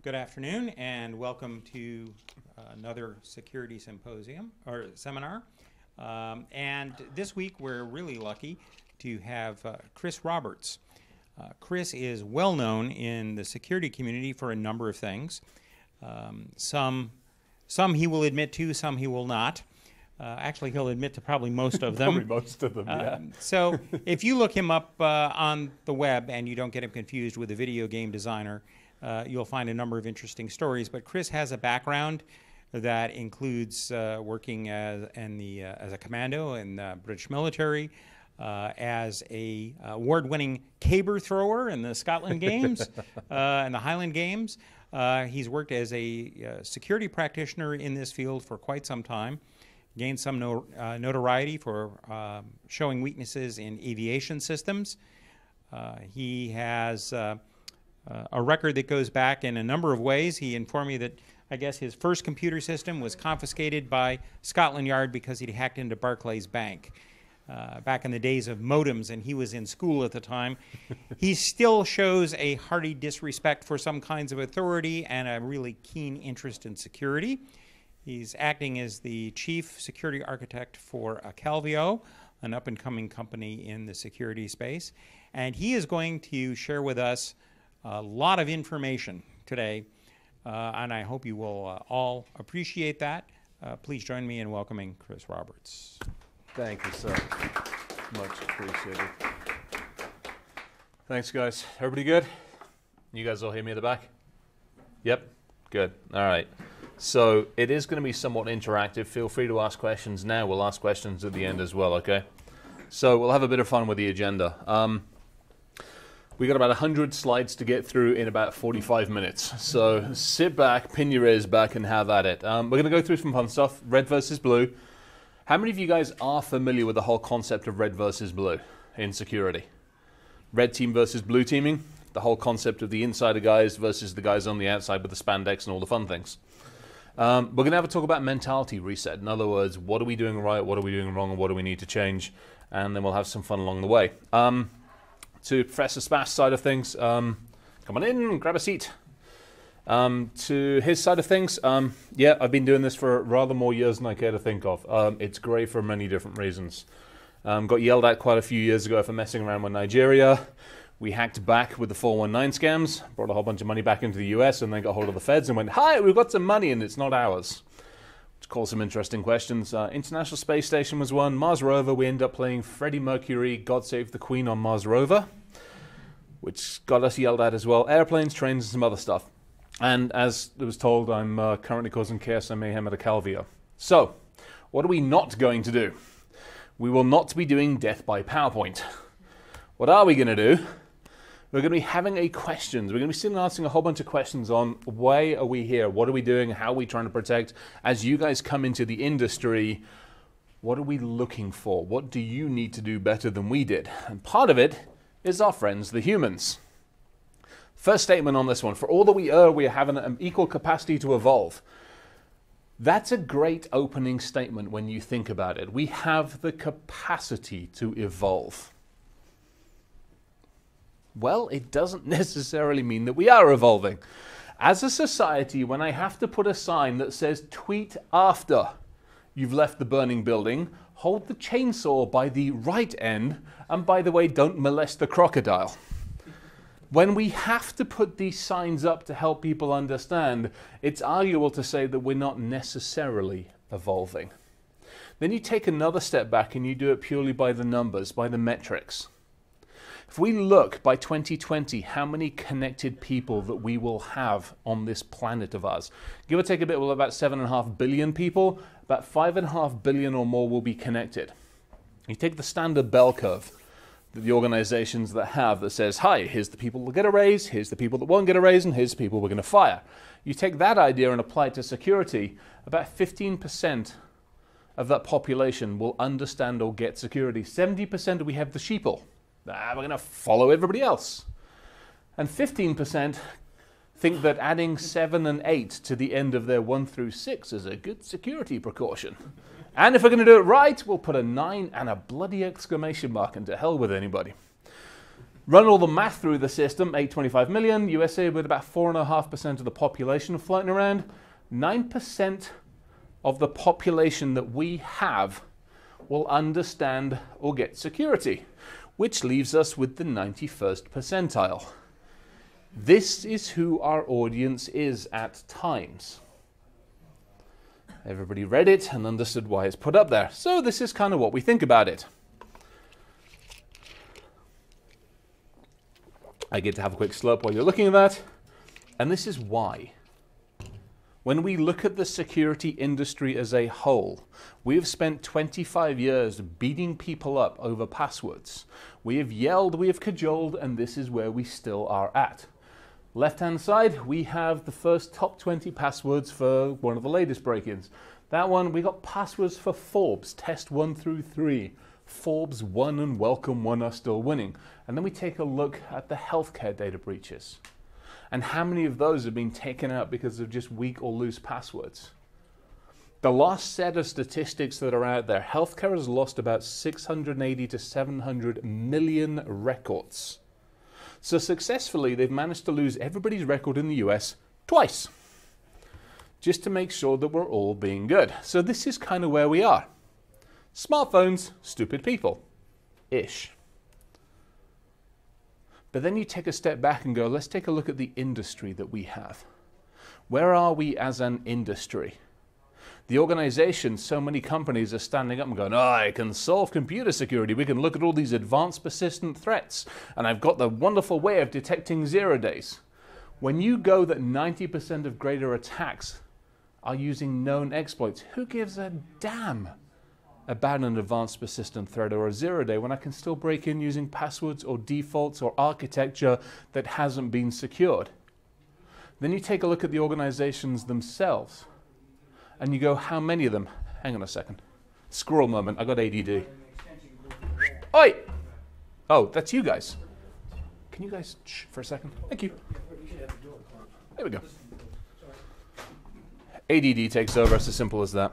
Good afternoon and welcome to another security symposium or seminar. And this week we're really lucky to have Chris Roberts. Chris is well known in the security community for a number of things. Some he will admit to, some he will not. Actually, he'll admit to probably most of them. Probably most of them, yeah. So if you look him up on the web and you don't get him confused with a video game designer, you'll find a number of interesting stories. But Chris has a background that includes working as a commando in the British military, as a award-winning caber thrower in the Scotland Games and the Highland Games. He's worked as a security practitioner in this field for quite some time. Gained some notoriety for showing weaknesses in aviation systems. He has a record that goes back in a number of ways. He informed me that I guess his first computer system was confiscated by Scotland Yard because he'd hacked into Barclays Bank back in the days of modems, and he was in school at the time. He still shows a hearty disrespect for some kinds of authority and a really keen interest in security. He's acting as the chief security architect for Calvio, an up-and-coming company in the security space. And he is going to share with us a lot of information today, and I hope you will all appreciate that. Please join me in welcoming Chris Roberts. Thank you, sir. Much appreciated. Thanks, guys. Everybody good? You guys all hear me at the back? Yep? Good. All right. So it is going to be somewhat interactive. Feel free to ask questions now. We'll ask questions at the end as well, okay? So we'll have a bit of fun with the agenda. We got about 100 slides to get through in about 45 minutes. So sit back, pin your ears back, and have at it. We're going to go through some fun stuff. Red versus blue. How many of you guys are familiar with the whole concept of red versus blue in security? Red team versus blue teaming. The whole concept of the insider guys versus the guys on the outside with the spandex and all the fun things. We're going to have a talk about mentality reset. In other words, what are we doing right, what are we doing wrong, and what do we need to change? And then we'll have some fun along the way. To Professor Spass' side of things, come on in, grab a seat. To his side of things, yeah, I've been doing this for rather more years than I care to think of. It's great for many different reasons. Got yelled at quite a few years ago for messing around with Nigeria. We hacked back with the 419 scams, brought a whole bunch of money back into the US, and then got hold of the feds and went, hi, we've got some money and it's not ours. Which caused some interesting questions. International Space Station was one. Mars Rover, we ended up playing Freddie Mercury, God Save the Queen on Mars Rover, which got us yelled at as well. Airplanes, trains, and some other stuff. And as it was told, I'm currently causing chaos and mayhem at a Calvio. So, what are we not going to do? We will not be doing death by PowerPoint. What are we going to do? We're going to be having questions. We're going to be sitting and answering a whole bunch of questions on why are we here? What are we doing? How are we trying to protect? As you guys come into the industry, what are we looking for? What do you need to do better than we did? And part of it is our friends, the humans. First statement on this one. For all that we are having an equal capacity to evolve. That's a great opening statement when you think about it. We have the capacity to evolve. Well, it doesn't necessarily mean that we are evolving. As a society, when I have to put a sign that says tweet after you've left the burning building, hold the chainsaw by the right end, and by the way, don't molest the crocodile. When we have to put these signs up to help people understand, it's arguable to say that we're not necessarily evolving. Then you take another step back and you do it purely by the numbers, by the metrics. If we look by 2020, how many connected people that we will have on this planet of ours? Give or take a bit, we'll have about 7.5 billion people. About 5.5 billion or more will be connected. You take the standard bell curve that the organizations that have that says, hi, here's the people that get a raise, here's the people that won't get a raise, and here's the people we're going to fire. You take that idea and apply it to security, about 15% of that population will understand or get security. 70% we have the sheeple. We're going to follow everybody else. And 15% think that adding 7 and 8 to the end of their 1 through 6 is a good security precaution. And if we're going to do it right, we'll put a 9 and a bloody exclamation mark, and to hell with anybody. Run all the math through the system, 825 million, USA with about 4.5% of the population floating around, 9% of the population that we have will understand or get security, which leaves us with the 91st percentile. This is who our audience is at times. Everybody read it and understood why it's put up there. So this is kind of what we think about it. I get to have a quick slurp while you're looking at that. And this is why. When we look at the security industry as a whole, we have spent 25 years beating people up over passwords. We have yelled, we have cajoled, and this is where we still are at. Left-hand side, we have the first top 20 passwords for one of the latest break-ins. That one, we got passwords for Forbes, test 1 through 3. Forbes 1 and Welcome 1 are still winning. And then we take a look at the healthcare data breaches. And how many of those have been taken out because of just weak or loose passwords? The last set of statistics that are out there, healthcare has lost about 680 to 700 million records. So successfully, they've managed to lose everybody's record in the US twice, just to make sure that we're all being good. So this is kind of where we are. Smartphones, stupid people, ish. But then you take a step back and go, let's take a look at the industry that we have. Where are we as an industry? The organization, so many companies are standing up and going, oh, I can solve computer security. We can look at all these advanced persistent threats. And I've got the wonderful way of detecting 0 days. When you go that 90% of greater attacks are using known exploits, who gives a damn about an advanced persistent threat or a 0 day when I can still break in using passwords or defaults or architecture that hasn't been secured? Then you take a look at the organizations themselves and you go, how many of them? Hang on a second. Squirrel moment, I got ADD. Oi! Oh, that's you guys. Can you guys shh for a second? Thank you. There we go. ADD takes over, it's as simple as that.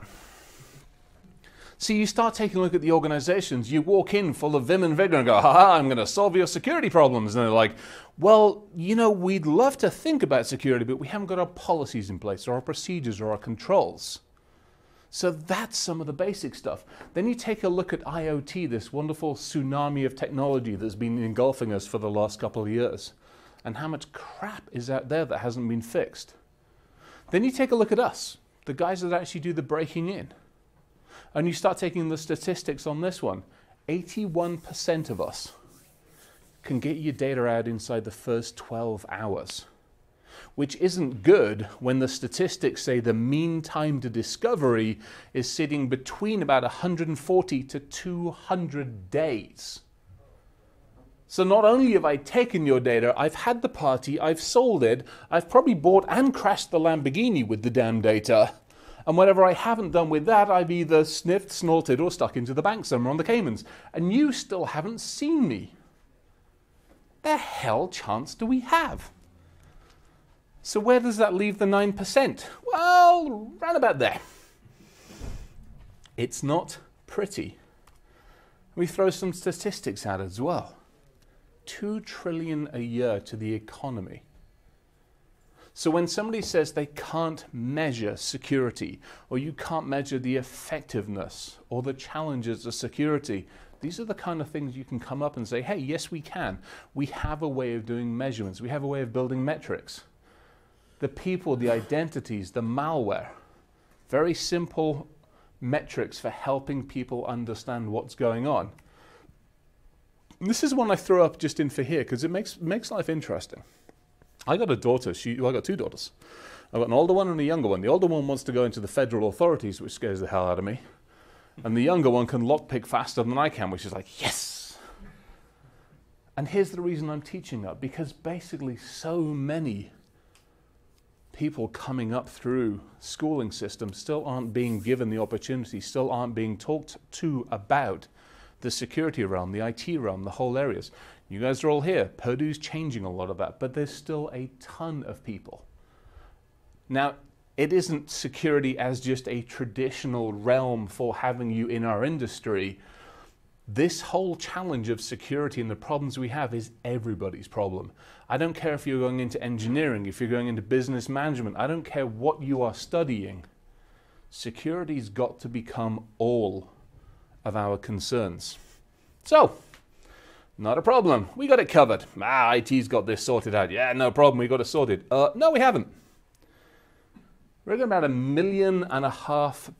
So you start taking a look at the organizations, you walk in full of vim and vigor and go, haha, I'm going to solve your security problems. And they're like, well, you know, we'd love to think about security, but we haven't got our policies in place or our procedures or our controls. So that's some of the basic stuff. Then you take a look at IoT, this wonderful tsunami of technology that's been engulfing us for the last couple of years. And how much crap is out there that hasn't been fixed. Then you take a look at us, the guys that actually do the breaking in. And you start taking the statistics on this one. 81% of us can get your data out inside the first 12 hours, which isn't good when the statistics say the mean time to discovery is sitting between about 140 to 200 days. So not only have I taken your data, I've had the party, I've sold it, I've probably bought and crashed the Lamborghini with the damn data. And whatever I haven't done with that, I've either sniffed, snorted, or stuck into the bank somewhere on the Caymans. And you still haven't seen me. The hell chance do we have? So where does that leave the 9%? Well, round about there. It's not pretty. We throw some statistics out as well. 2 trillion a year to the economy. So when somebody says they can't measure security, or you can't measure the effectiveness or the challenges of security, these are the kind of things you can come up and say, hey, yes, we can. We have a way of doing measurements. We have a way of building metrics. The people, the identities, the malware, very simple metrics for helping people understand what's going on. And this is one I throw up just in for here because it makes life interesting. I got a daughter. I got 2 daughters. I've got an older one and a younger one. The older one wants to go into the federal authorities, which scares the hell out of me. And the younger one can lockpick faster than I can, which is like, yes! And here's the reason I'm teaching that, because basically so many people coming up through schooling systems still aren't being given the opportunity, still aren't being talked to about the security realm, the IT realm, the whole areas. You guys are all here. Purdue's changing a lot of that, but there's still a ton of people. Now, it isn't security as just a traditional realm for having you in our industry. This whole challenge of security and the problems we have is everybody's problem. I don't care if you're going into engineering, if you're going into business management, I don't care what you are studying. Security's got to become all of our concerns. So, not a problem. We got it covered. IT's got this sorted out. Yeah, no problem. We got it sorted. No, we haven't. We're about 1.5 million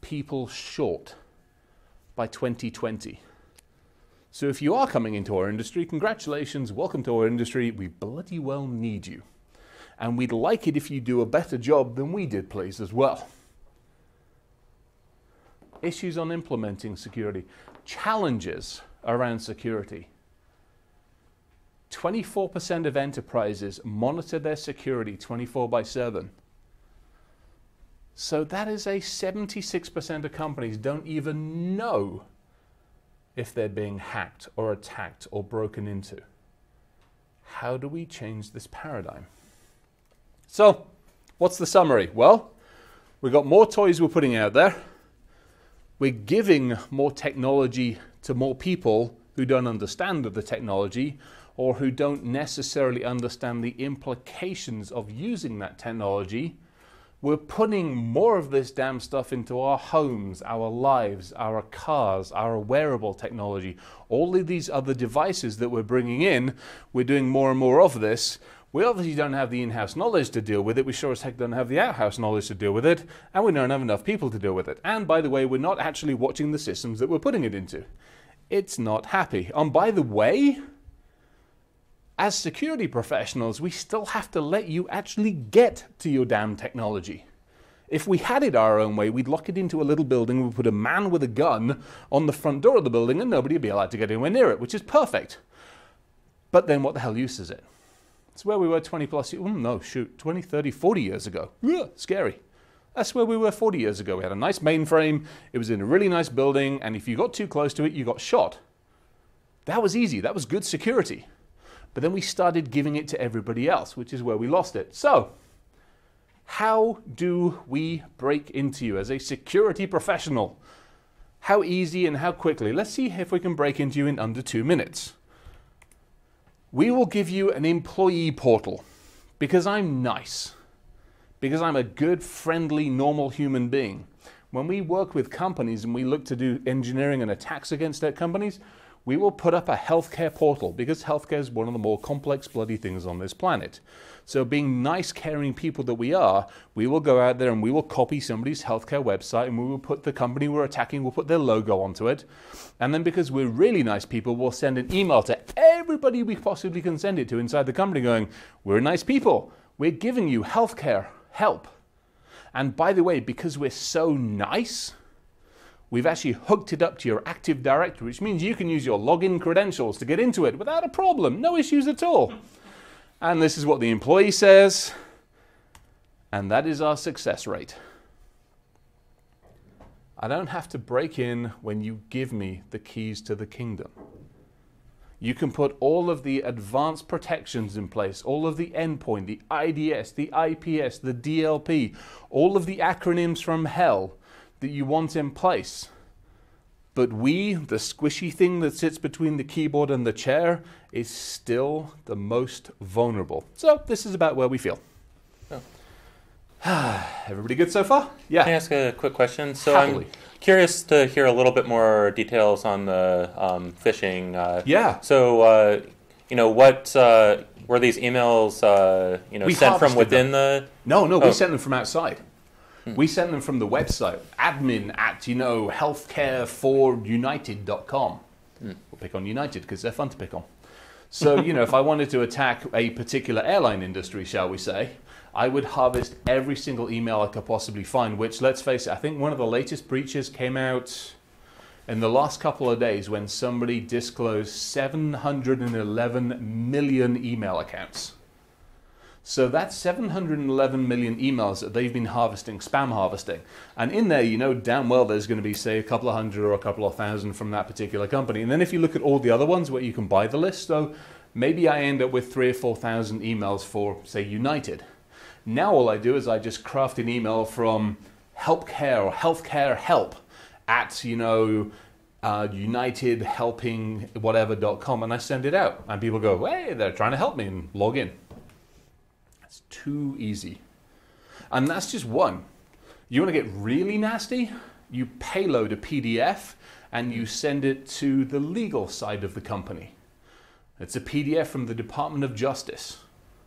people short by 2020. So if you are coming into our industry, congratulations, welcome to our industry. We bloody well need you. And we'd like it if you do a better job than we did, please, as well. Issues on implementing security. Challenges around security. 24% of enterprises monitor their security 24/7. So that is a 76% of companies don't even know if they're being hacked or attacked or broken into. How do we change this paradigm? So, what's the summary? Well, we've got more toys we're putting out there. We're giving more technology to more people who don't understand the technology or who don't necessarily understand the implications of using that technology. We're putting more of this damn stuff into our homes, our lives, our cars, our wearable technology. All of these other devices that we're bringing in, we're doing more and more of this. We obviously don't have the in-house knowledge to deal with it. We sure as heck don't have the out-house knowledge to deal with it. And we don't have enough people to deal with it. And by the way, we're not actually watching the systems that we're putting it into. It's not happy. And by the way, as security professionals, we still have to let you actually get to your damn technology. If we had it our own way, we'd lock it into a little building, we'd put a man with a gun on the front door of the building and nobody would be allowed to get anywhere near it, which is perfect. But then what the hell use is it? It's where we were 20 plus years, 20, 30, 40 years ago. Ugh, scary. That's where we were 40 years ago. We had a nice mainframe, it was in a really nice building, and if you got too close to it, you got shot. That was easy, that was good security. But then we started giving it to everybody else, which is where we lost it. So, how do we break into you as a security professional? How easy and how quickly? Let's see if we can break into you in under 2 minutes. We will give you an employee portal because I'm nice, because I'm a good, friendly, normal human being. When we work with companies and we look to do engineering and attacks against their companies, we will put up a healthcare portal because healthcare is one of the more complex bloody things on this planet. So being nice, caring people that we are, we will go out there and we will copy somebody's healthcare website and we will put the company we're attacking, we'll put their logo onto it. And then because we're really nice people, we'll send an email to everybody we possibly can send it to inside the company going, we're nice people, we're giving you healthcare help. And by the way, because we're so nice, we've actually hooked it up to your Active Directory, which means you can use your login credentials to get into it without a problem, no issues at all. And this is what the employee says, and that is our success rate. I don't have to break in when you give me the keys to the kingdom. You can put all of the advanced protections in place, all of the endpoint, the IDS, the IPS, the DLP, all of the acronyms from hell that you want in place. But we, the squishy thing that sits between the keyboard and the chair, is still the most vulnerable. So this is about where we feel. Oh. Everybody good so far? Yeah. Can I ask a quick question? So Happily. I'm curious to hear a little bit more details on the phishing. Yeah. So, what were these emails, sent from within the? No, we sent them from outside. We sent them from the website, admin at, healthcareforunited.com. We'll pick on United because they're fun to pick on. So, if I wanted to attack a particular airline industry, shall we say, I would harvest every single email I could possibly find, which, let's face it, I think one of the latest breaches came out in the last couple of days when somebody disclosed 711 million email accounts. So that's 711 million emails that they've been harvesting, spam harvesting. And in there, damn well there's going to be, say, a couple of hundred or a couple of thousand from that particular company. And then if you look at all the other ones where you can buy the list, so maybe I end up with 3,000 or 4,000 emails for, say, United. Now all I do is I just craft an email from healthcare or healthcare help at, unitedhelpingwhatever.com, and I send it out. And people go, hey, they're trying to help me, and log in. It's too easy. And that's just one. You want to get really nasty? You payload a PDF and you send it to the legal side of the company. It's a PDF from the Department of Justice.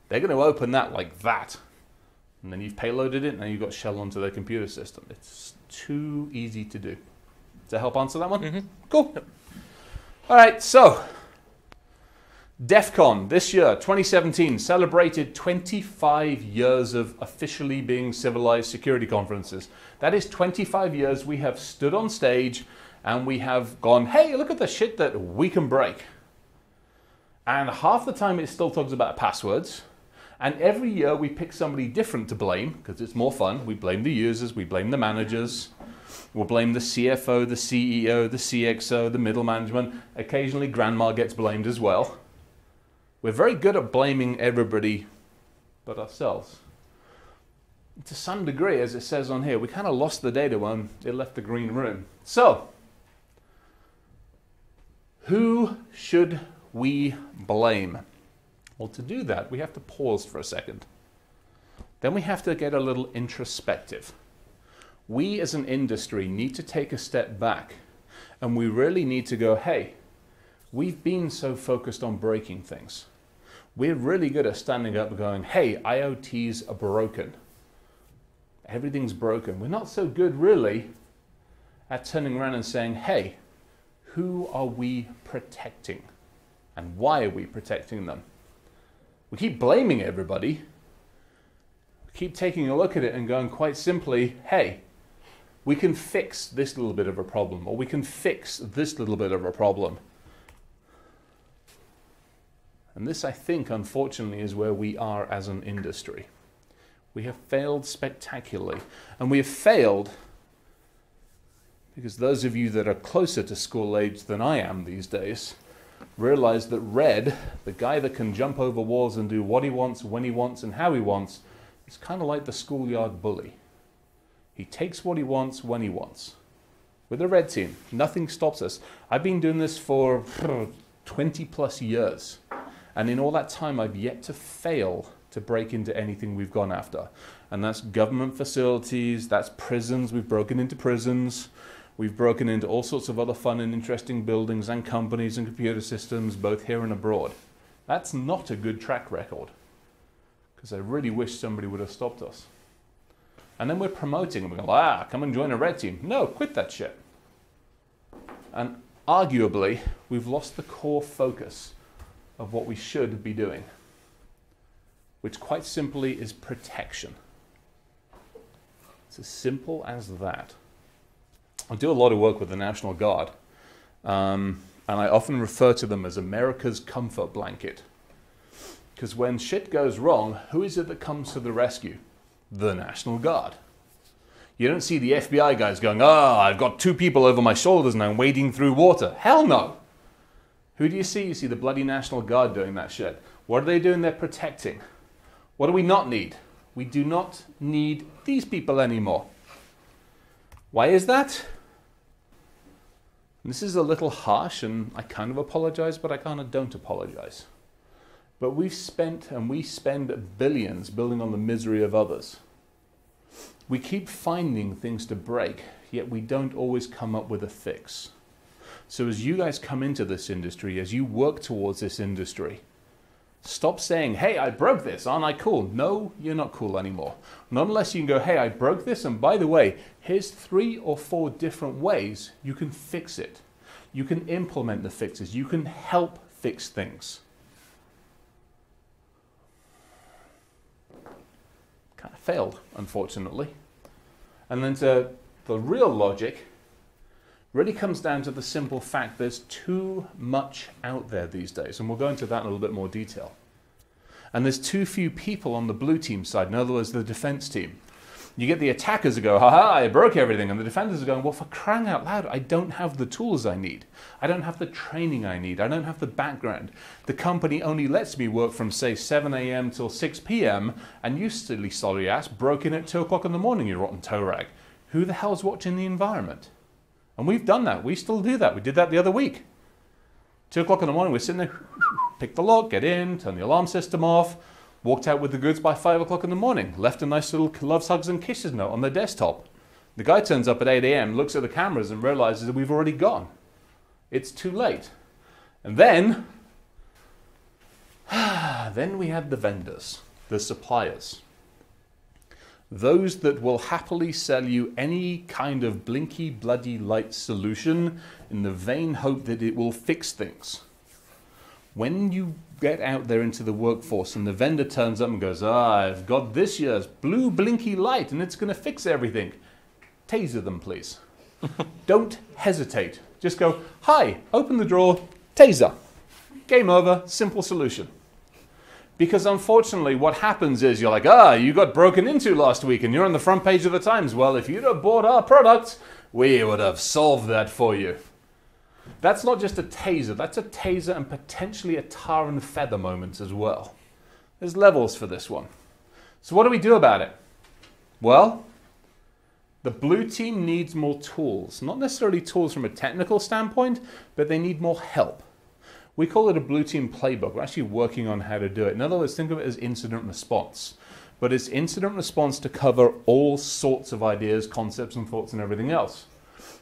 They're going to open that like that. And then you've payloaded it, and now you've got Shell onto their computer system. It's too easy to do. Does that help answer that one? Mm-hmm. Cool. All right, so Defcon this year, 2017, celebrated 25 years of officially being civilized security conferences. That is 25 years we have stood on stage and we have gone, hey, look at the shit that we can break. And half the time it still talks about passwords. And every year we pick somebody different to blame because it's more fun. We blame the users, we blame the managers, we'll blame the CFO, the CEO, the CXO, the middle management. Occasionally grandma gets blamed as well. We're very good at blaming everybody but ourselves. To some degree, as it says on here, we kind of lost the data when it left the green room. So, who should we blame? Well, to do that, we have to pause for a second. Then we have to get a little introspective. We as an industry need to take a step back, and we really need to go, hey, we've been so focused on breaking things. We're really good at standing up and going, hey, IoTs are broken. Everything's broken. We're not so good really at turning around and saying, hey, who are we protecting? And why are we protecting them? We keep blaming everybody. We keep taking a look at it and going quite simply, hey, we can fix this little bit of a problem, or we can fix this little bit of a problem. And this, I think, unfortunately, is where we are as an industry. We have failed spectacularly. And we have failed because those of you that are closer to school age than I am these days realize that Red, the guy that can jump over walls and do what he wants, when he wants, and how he wants, is kind of like the schoolyard bully. He takes what he wants when he wants. With the Red team, nothing stops us. I've been doing this for 20 plus years. And in all that time, I've yet to fail to break into anything we've gone after. And that's government facilities, that's prisons. We've broken into prisons. We've broken into all sorts of other fun and interesting buildings and companies and computer systems, both here and abroad. That's not a good track record, because I really wish somebody would have stopped us. And then we're promoting and we're going, come and join a Red team. No, quit that shit. And arguably, we've lost the core focus of what we should be doing, which quite simply is protection. It's as simple as that. I do a lot of work with the National Guard, and I often refer to them as America's comfort blanket. Because when shit goes wrong, who is it that comes to the rescue? The National Guard. You don't see the FBI guys going, I've got 2 people over my shoulders and I'm wading through water. Hell no. Who do you see? You see the bloody National Guard doing that shit. What are they doing? They're protecting. What do we not need? We do not need these people anymore. Why is that? This is a little harsh, and I kind of apologize, but I kind of don't apologize. But we've spent, and we spend billions building on the misery of others. We keep finding things to break, yet we don't always come up with a fix. So as you guys come into this industry, as you work towards this industry, stop saying, hey, I broke this, aren't I cool? No, you're not cool anymore. Not unless you can go, hey, I broke this, and by the way, here's 3 or 4 different ways you can fix it. You can implement the fixes. You can help fix things. Kind of failed, unfortunately. And then the real logic really comes down to the simple fact there's too much out there these days, and we'll go into that in a little bit more detail. And there's too few people on the blue team side, in other words, the defense team. You get the attackers who go, haha, I broke everything, and the defenders are going, well, for crying out loud, I don't have the tools I need. I don't have the training I need. I don't have the background. The company only lets me work from, say, 7 a.m. till 6 p.m., and you silly sorry ass broke in at 2 o'clock in the morning, you rotten toe rag. Who the hell's watching the environment? And we've done that. We still do that. We did that the other week. 2 o'clock in the morning, we're sitting there, pick the lock, get in, turn the alarm system off, walked out with the goods by 5 o'clock in the morning, left a nice little loves, hugs, and kisses note on their desktop. The guy turns up at 8 a.m., looks at the cameras and realizes that we've already gone. It's too late. And then we have the vendors, the suppliers. Those that will happily sell you any kind of blinky, bloody light solution in the vain hope that it will fix things. When you get out there into the workforce and the vendor turns up and goes, I've got this year's blue blinky light and it's going to fix everything. Taser them, please. Don't hesitate. Just go, hi, open the drawer, taser. Game over, simple solution. Because unfortunately what happens is you're like, you got broken into last week and you're on the front page of the Times. Well, if you'd have bought our product, we would have solved that for you. That's not just a taser, that's a taser and potentially a tar and feather moment as well. There's levels for this one. So what do we do about it? Well, the blue team needs more tools. Not necessarily tools from a technical standpoint, but they need more help. We call it a blue team playbook. We're actually working on how to do it. In other words, think of it as incident response. But it's incident response to cover all sorts of ideas, concepts, and thoughts and everything else.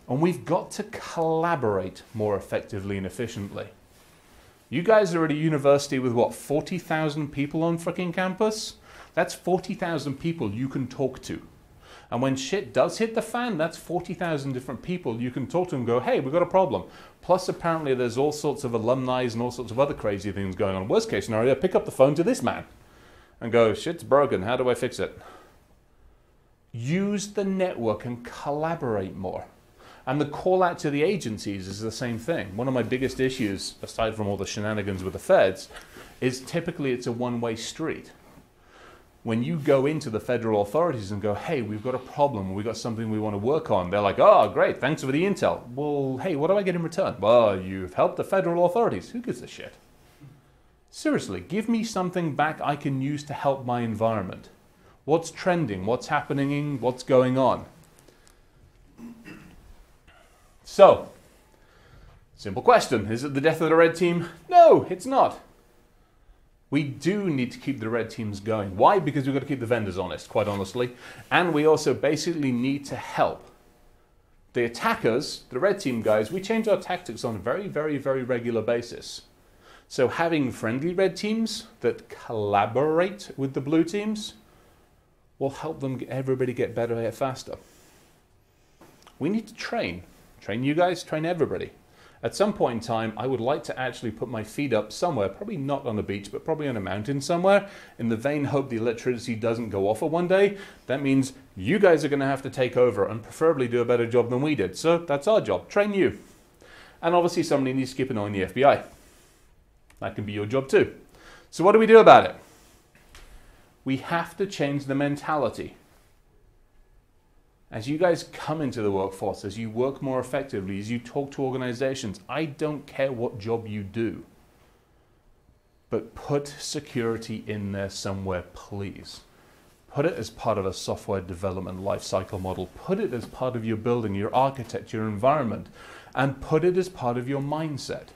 And we've got to collaborate more effectively and efficiently. You guys are at a university with what, 40,000 people on freaking campus? That's 40,000 people you can talk to. And when shit does hit the fan, that's 40,000 different people you can talk to and go, hey, we've got a problem. Plus, apparently, there's all sorts of alumni and all sorts of other crazy things going on. Worst case scenario, pick up the phone to this man and go, shit's broken, how do I fix it? Use the network and collaborate more. And the call out to the agencies is the same thing. One of my biggest issues, aside from all the shenanigans with the feds, is typically it's a one-way street. When you go into the federal authorities and go, hey, we've got a problem, we've got something we want to work on, they're like, oh, great, thanks for the intel. Well, hey, what do I get in return? Well, you've helped the federal authorities. Who gives a shit? Seriously, give me something back I can use to help my environment. What's trending? What's happening? What's going on? So, simple question. Is it the death of the red team? No, it's not. We do need to keep the red teams going. Why? Because we've got to keep the vendors honest, quite honestly. And we also basically need to help. The attackers, the red team guys, we change our tactics on a very, very, very regular basis. So having friendly red teams that collaborate with the blue teams will help them everybody get better faster. We need to train. Train you guys, train everybody. At some point in time, I would like to actually put my feet up somewhere, probably not on the beach, but probably on a mountain somewhere, in the vain hope the electricity doesn't go off for one day. That means you guys are going to have to take over and preferably do a better job than we did. So that's our job, train you. And obviously somebody needs to keep an eye on the FBI. That can be your job too. So what do we do about it? We have to change the mentality. As you guys come into the workforce, as you work more effectively, as you talk to organizations, I don't care what job you do, but put security in there somewhere, please. Put it as part of a software development lifecycle model. Put it as part of your building, your architecture, your environment, and put it as part of your mindset.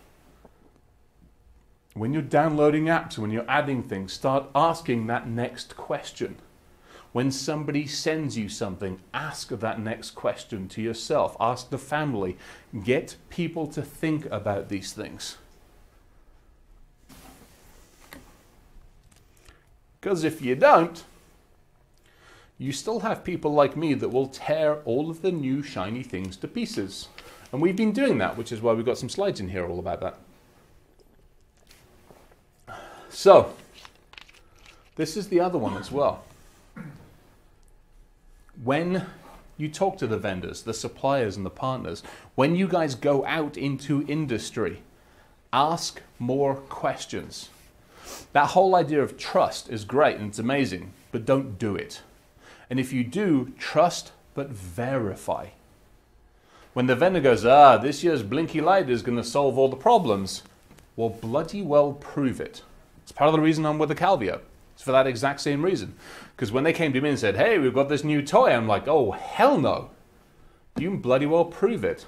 When you're downloading apps, when you're adding things, start asking that next question. When somebody sends you something, ask that next question to yourself. Ask the family. Get people to think about these things. Because if you don't, you still have people like me that will tear all of the new shiny things to pieces. And we've been doing that, which is why we've got some slides in here all about that. So, this is the other one as well. When you talk to the vendors, the suppliers and the partners, when you guys go out into industry, ask more questions. That whole idea of trust is great and it's amazing, but don't do it. And if you do, trust but verify. When the vendor goes, this year's Blinky Light is going to solve all the problems, well, bloody well prove it. It's part of the reason I'm with the Calvio. It's for that exact same reason. Because when they came to me and said, hey, we've got this new toy, I'm like, oh, hell no. You can bloody well prove it.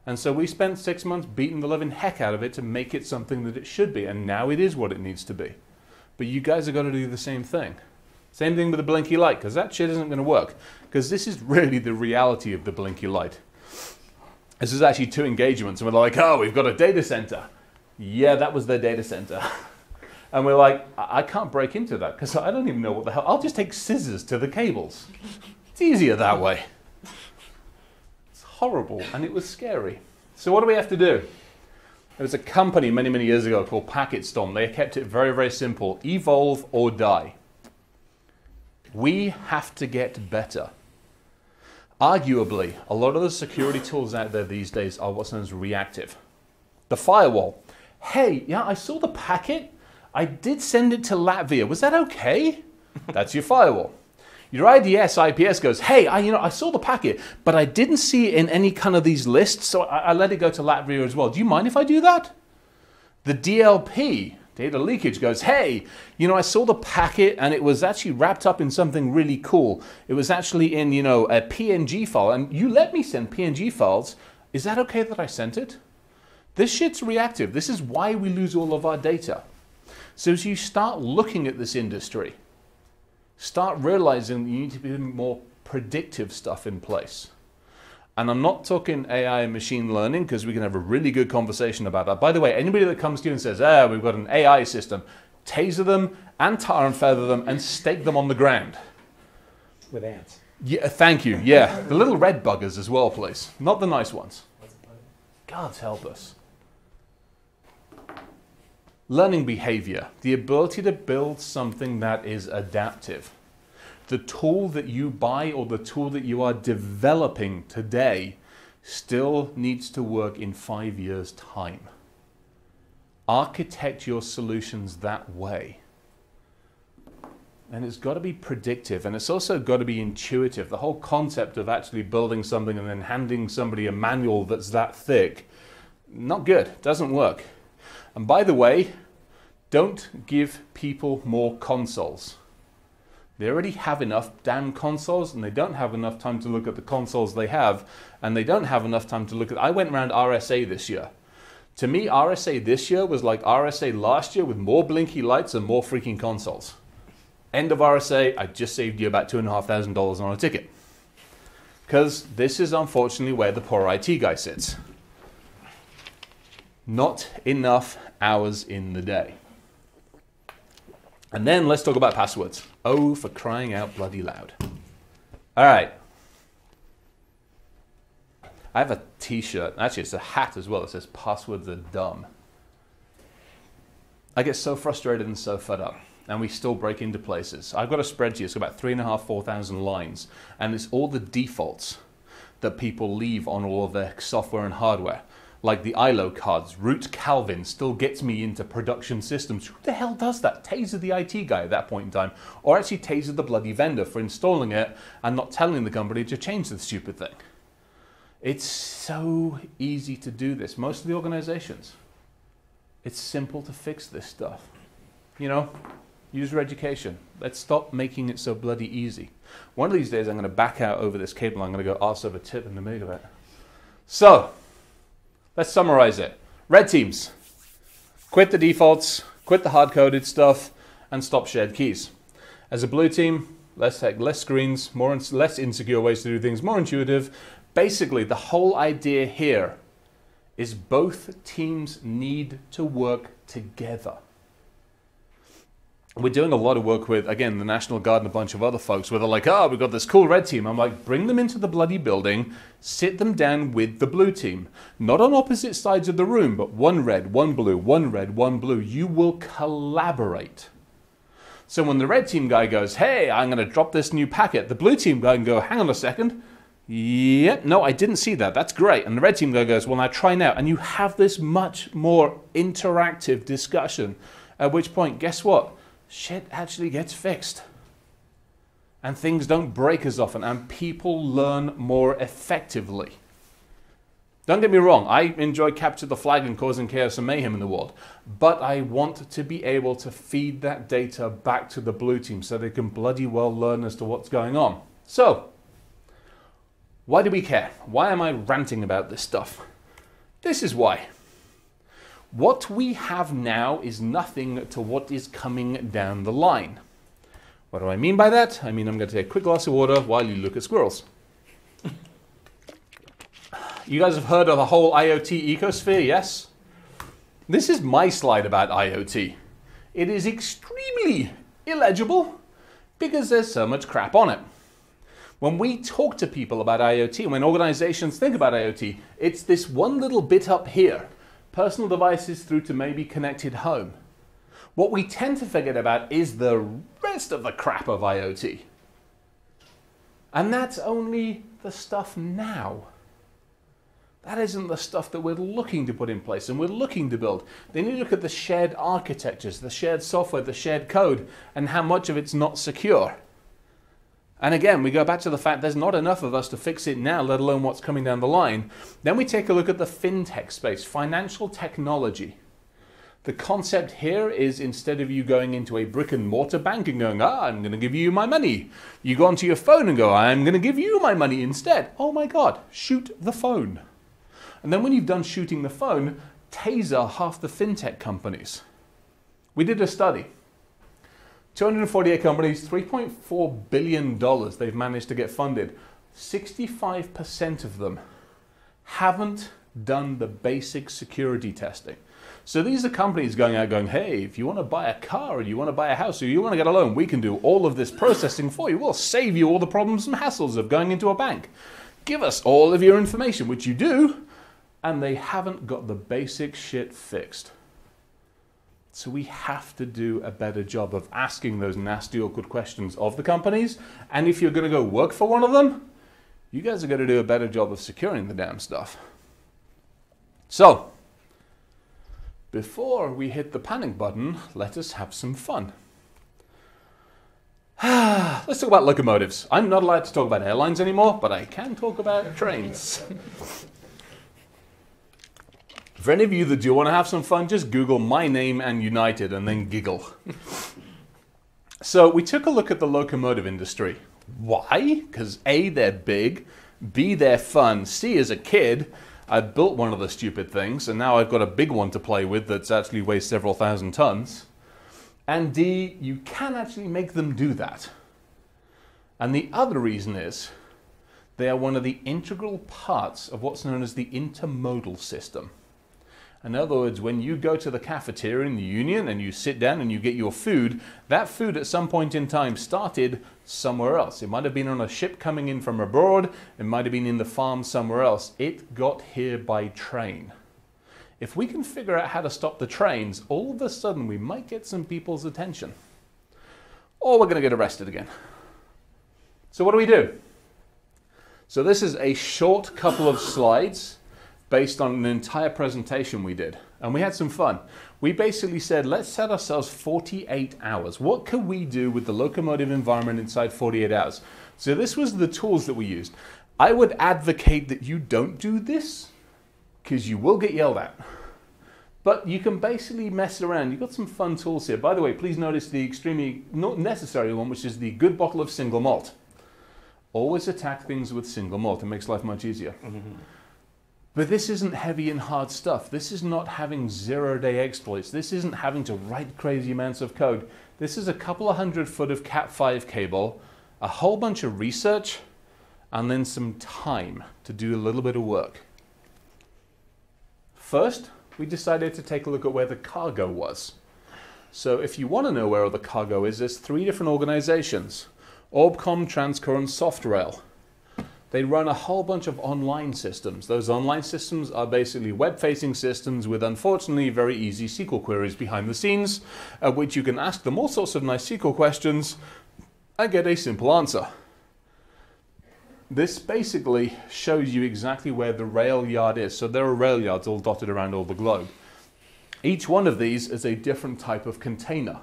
And so we spent 6 months beating the living heck out of it to make it something that it should be. And now it is what it needs to be. But you guys are going to do the same thing. Same thing with the Blinky Light, because that shit isn't going to work. Because this is really the reality of the Blinky Light. This is actually 2 engagements. And we're like, oh, we've got a data center. Yeah, that was their data center. And we're like, I can't break into that because I don't even know what the hell. I'll just take scissors to the cables. It's easier that way. It's horrible, and it was scary. So what do we have to do? There was a company many, many years ago called Packet Storm. They kept it very, very simple. Evolve or die. We have to get better. Arguably, a lot of the security tools out there these days are what's known as reactive. The firewall. Hey, yeah, I saw the packet. I did send it to Latvia. Was that okay? That's your firewall. Your IDS, IPS goes, hey, I saw the packet, but I didn't see it in any kind of these lists, so I let it go to Latvia as well. Do you mind if I do that? The DLP, data leakage, goes, hey, I saw the packet and it was actually wrapped up in something really cool. It was actually in, a PNG file, and you let me send PNG files. Is that okay that I sent it? This shit's reactive. This is why we lose all of our data. So as you start looking at this industry, start realizing that you need to be more predictive stuff in place. And I'm not talking AI and machine learning because we can have a really good conversation about that. By the way, anybody that comes to you and says, we've got an AI system, taser them and tar and feather them and stake them on the ground. With ants. Yeah, thank you. Yeah, the little red buggers as well, please. Not the nice ones. God help us. Learning behavior, the ability to build something that is adaptive. The tool that you buy or the tool that you are developing today still needs to work in 5 years' time. Architect your solutions that way. And it's got to be predictive, and it's also got to be intuitive. The whole concept of actually building something and then handing somebody a manual that's that thick, not good, doesn't work. And by the way, don't give people more consoles. They already have enough damn consoles, and they don't have enough time to look at the consoles they have, and they don't have enough time to look at... I went around RSA this year. To me, RSA this year was like RSA last year with more blinky lights and more freaking consoles. End of RSA, I just saved you about $2,500 on a ticket. Because this is unfortunately where the poor IT guy sits. Not enough hours in the day. And then let's talk about passwords. Oh, for crying out bloody loud. All right. I have a t-shirt. Actually, it's a hat as well that says passwords are dumb. I get so frustrated and so fed up. And we still break into places. I've got a spreadsheet. It's about 3,500, 4,000 lines. And it's all the defaults that people leave on all of their software and hardware. Like the ILO cards, root Calvin still gets me into production systems. Who the hell does that? Taser the IT guy at that point in time. Or actually taser the bloody vendor for installing it and not telling the company to change the stupid thing. It's so easy to do this. Most of the organizations, it's simple to fix this stuff. User education. Let's stop making it so bloody easy. One of these days I'm going to back out over this cable. I'm going to go arse over tip in the middle of it. So, let's summarize it. Red teams, quit the defaults, quit the hard-coded stuff, and stop shared keys. As a blue team, let's take less screens, less insecure ways to do things, more intuitive. Basically, the whole idea here is both teams need to work together. We're doing a lot of work with, again, the National Guard and a bunch of other folks where they're like, we've got this cool red team. I'm like, bring them into the bloody building, sit them down with the blue team. Not on opposite sides of the room, but one red, one blue, one red, one blue. You will collaborate. So when the red team guy goes, hey, I'm going to drop this new packet, the blue team guy can go, hang on a second. Yep, no, I didn't see that. That's great. And the red team guy goes, well, now try now. And you have this much more interactive discussion. At which point, guess what? Shit actually gets fixed. And things don't break as often. And people learn more effectively. Don't get me wrong. I enjoy capture the flag and causing chaos and mayhem in the world. But I want to be able to feed that data back to the blue team so they can bloody well learn as to what's going on. So, why do we care? Why am I ranting about this stuff? This is why. What we have now is nothing to what is coming down the line. What do I mean by that? I mean I'm going to take a quick glass of water while you look at squirrels. You guys have heard of the whole IoT ecosphere, yes? This is my slide about IoT. It is extremely illegible because there's so much crap on it. When we talk to people about IoT, when organizations think about IoT, it's this one little bit up here. Personal devices through to maybe connected home. What we tend to forget about is the rest of the crap of IoT. And that's only the stuff now. That isn't the stuff that we're looking to put in place and we're looking to build. Then you look at the shared architectures, the shared software, the shared code, and how much of it's not secure. And again, we go back to the fact there's not enough of us to fix it now, let alone what's coming down the line. Then we take a look at the FinTech space, financial technology. The concept here is instead of you going into a brick and mortar bank and going, I'm going to give you my money, you go onto your phone and go, I'm going to give you my money instead. Oh my God, shoot the phone. And then when you've done shooting the phone, taser half the FinTech companies. We did a study. 248 companies, $3.4 billion they've managed to get funded. 65% of them haven't done the basic security testing. So these are companies going out going, hey, if you want to buy a car or you want to buy a house or you want to get a loan, we can do all of this processing for you. We'll save you all the problems and hassles of going into a bank. Give us all of your information, which you do, and they haven't got the basic shit fixed. So we have to do a better job of asking those nasty, awkward questions of the companies. And if you're going to go work for one of them, you guys are going to do a better job of securing the damn stuff. So, before we hit the panic button, let us have some fun. Let's talk about locomotives. I'm not allowed to talk about airlines anymore, but I can talk about trains. For any of you that do want to have some fun, just Google my name and United and then giggle. So we took a look at the locomotive industry. Why? Because A, they're big, B, they're fun, C, as a kid, I built one of the stupid things and now I've got a big one to play with that's actually weighs several thousand tons. And D, you can actually make them do that. And the other reason is they are one of the integral parts of what's known as the intermodal system. In other words, when you go to the cafeteria in the union and you sit down and you get your food, that food at some point in time started somewhere else. It might have been on a ship coming in from abroad. It might have been in the farm somewhere else. It got here by train. If we can figure out how to stop the trains, all of a sudden we might get some people's attention. Or we're going to get arrested again. So what do? So this is a short couple of slides based on an entire presentation we did. And we had some fun. We basically said, let's set ourselves 48 hours. What can we do with the locomotive environment inside 48 hours? So this was the tools that we used. I would advocate that you don't do this, because you will get yelled at. But you can basically mess around. You've got some fun tools here. By the way, please notice the extremely not necessary one, which is the good bottle of single malt. Always attack things with single malt. It makes life much easier. But this isn't heavy and hard stuff. This is not having zero-day exploits. This isn't having to write crazy amounts of code. This is a couple of 100 foot of Cat5 cable, a whole bunch of research, and then some time to do a little bit of work. First, we decided to take a look at where the cargo was. So if you want to know where all the cargo is, there's 3 different organizations: Orbcom, Transcore, and SoftRail. They run a whole bunch of online systems. Those online systems are basically web-facing systems with, unfortunately, very easy SQL queries behind the scenes, at which you can ask them all sorts of nice SQL questions and get a simple answer. This basically shows you exactly where the rail yard is. So there are rail yards all dotted around all the globe. Each one of these is a different type of container.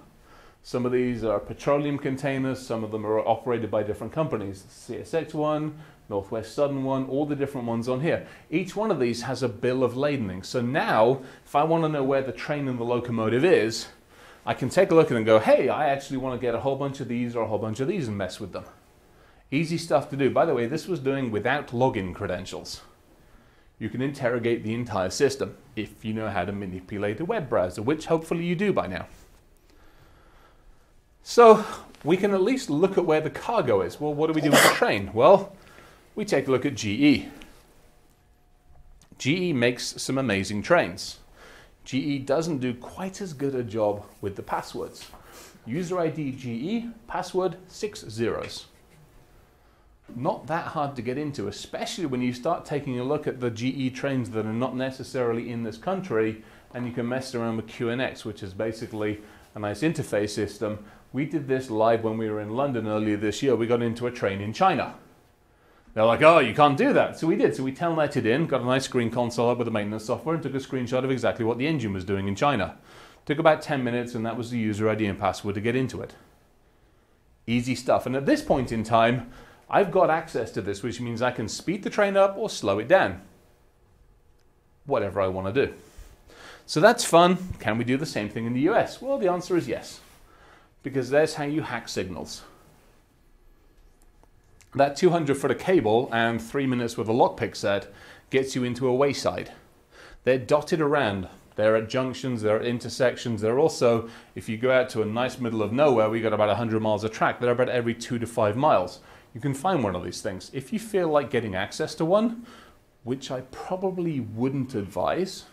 Some of these are petroleum containers, some of them are operated by different companies. CSX one, Northwest Southern one, all the different ones on here. Each one of these has a bill of ladening. So now, if I want to know where the train and the locomotive is, I can take a look at it and go, hey, I actually want to get a whole bunch of these or a whole bunch of these and mess with them. Easy stuff to do. By the way, this was doing without login credentials. You can interrogate the entire system if you know how to manipulate a web browser, which hopefully you do by now. So we can at least look at where the cargo is. Well, what do we do with the train? Well, we take a look at GE. GE makes some amazing trains. GE doesn't do quite as good a job with the passwords. User ID GE, password 6 zeros. Not that hard to get into, especially when you start taking a look at the GE trains that are not necessarily in this country, and you can mess around with QNX, which is basically a nice interface system. We did this live when we were in London earlier this year. We got into a train in China. They're like, oh, you can't do that. So we did. So we telnetted in, got a nice screen console up with the maintenance software, and took a screenshot of exactly what the engine was doing in China. Took about 10 minutes, and that was the user ID and password to get into it. Easy stuff. And at this point in time, I've got access to this, which means I can speed the train up or slow it down. Whatever I want to do. So that's fun. Can we do the same thing in the US? Well, the answer is yes. Because there's how you hack signals. That 200 foot of cable and 3 minutes with a lockpick set gets you into a wayside. They're dotted around. They're at junctions, they're at intersections. They're also, if you go out to a nice middle of nowhere, we got about 100 miles of track. They're about every 2 to 5 miles. You can find one of these things. If you feel like getting access to one, which I probably wouldn't advise,